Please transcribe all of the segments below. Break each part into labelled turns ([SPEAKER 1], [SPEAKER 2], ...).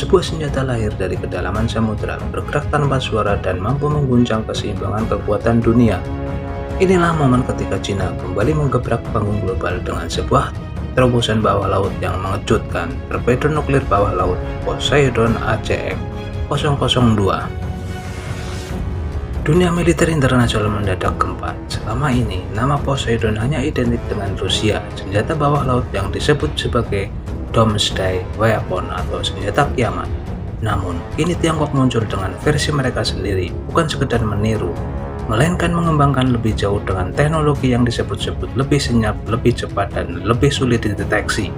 [SPEAKER 1] sebuah senjata lahir dari kedalaman samudera, bergerak tanpa suara dan mampu mengguncang keseimbangan kekuatan dunia. Inilah momen ketika Cina kembali menggebrak panggung global dengan sebuah terobosan bawah laut yang mengejutkan, torpedo nuklir bawah laut Poseidon ACX-002. Dunia militer internasional mendadak gempar. Selama ini, nama Poseidon hanya identik dengan Rusia, senjata bawah laut yang disebut sebagai Doomsday Weapon atau senjata kiamat. Namun, kini Tiongkok muncul dengan versi mereka sendiri, bukan sekedar meniru, melainkan mengembangkan lebih jauh dengan teknologi yang disebut-sebut lebih senyap, lebih cepat, dan lebih sulit dideteksi.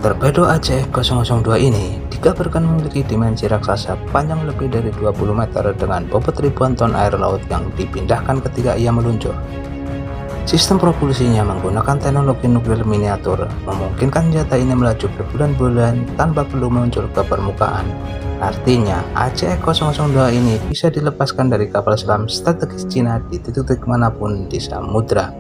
[SPEAKER 1] Torpedo ACX-002 ini dikabarkan memiliki dimensi raksasa panjang lebih dari 20 meter dengan bobot ribuan ton air laut yang dipindahkan ketika ia meluncur. Sistem propulsinya menggunakan teknologi nuklir miniatur, memungkinkan senjata ini melaju berbulan-bulan tanpa perlu muncul ke permukaan. Artinya, ACX-002 ini bisa dilepaskan dari kapal selam strategis Cina di titik-titik manapun di samudra.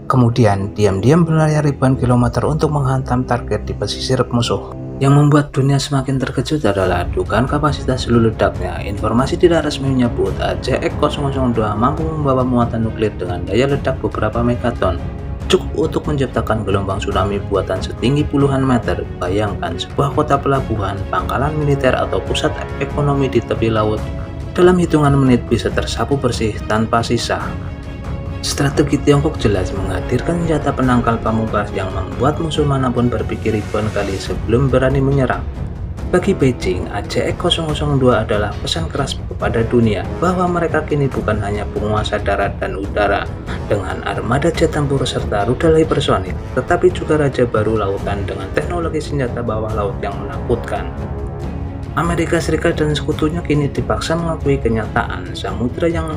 [SPEAKER 1] Kemudian, diam-diam berlayar ribuan kilometer untuk menghantam target di pesisir musuh. Yang membuat dunia semakin terkejut adalah dugaan kapasitas hulu ledaknya. Informasi tidak resmi menyebut ACX-002 mampu membawa muatan nuklir dengan daya ledak beberapa megaton, cukup untuk menciptakan gelombang tsunami buatan setinggi puluhan meter. Bayangkan sebuah kota pelabuhan, pangkalan militer, atau pusat ekonomi di tepi laut dalam hitungan menit bisa tersapu bersih tanpa sisa. Strategi Tiongkok jelas menghadirkan senjata penangkal pamungkas yang membuat musuh manapun berpikir ribuan kali sebelum berani menyerang. Bagi Beijing, ACX-002 adalah pesan keras kepada dunia bahwa mereka kini bukan hanya penguasa darat dan udara dengan armada jet tempur serta rudal hipersonik, tetapi juga raja baru lautan dengan teknologi senjata bawah laut yang menakutkan. Amerika Serikat dan sekutunya kini dipaksa mengakui kenyataan samudra yang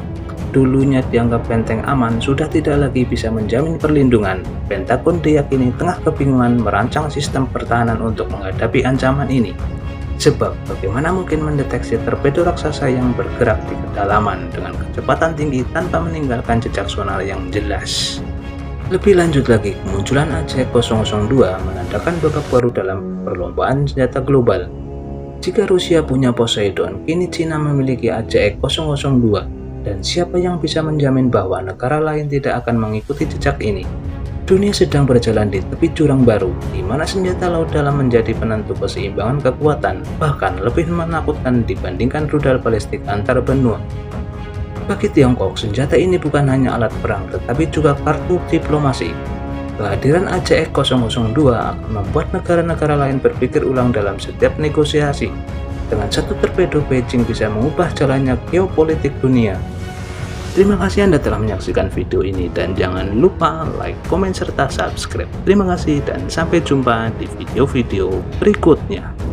[SPEAKER 1] dulunya dianggap benteng aman sudah tidak lagi bisa menjamin perlindungan. Pentagon diyakini tengah kebingungan merancang sistem pertahanan untuk menghadapi ancaman ini. Sebab bagaimana mungkin mendeteksi torpedo raksasa yang bergerak di kedalaman dengan kecepatan tinggi tanpa meninggalkan jejak sonar yang jelas. Lebih lanjut lagi, kemunculan ACX-002 menandakan babak baru dalam perlombaan senjata global. Jika Rusia punya Poseidon, kini Cina memiliki ACX-002. Dan siapa yang bisa menjamin bahwa negara lain tidak akan mengikuti jejak ini? Dunia sedang berjalan di tepi jurang baru, di mana senjata laut dalam menjadi penentu keseimbangan kekuatan, bahkan lebih menakutkan dibandingkan rudal balistik antar benua. Bagi Tiongkok, senjata ini bukan hanya alat perang, tetapi juga kartu diplomasi. Kehadiran ACX-002 akan membuat negara-negara lain berpikir ulang dalam setiap negosiasi. Dengan satu torpedo, Beijing bisa mengubah jalannya geopolitik dunia. Terima kasih Anda telah menyaksikan video ini dan jangan lupa like, komen, serta subscribe. Terima kasih dan sampai jumpa di video-video berikutnya.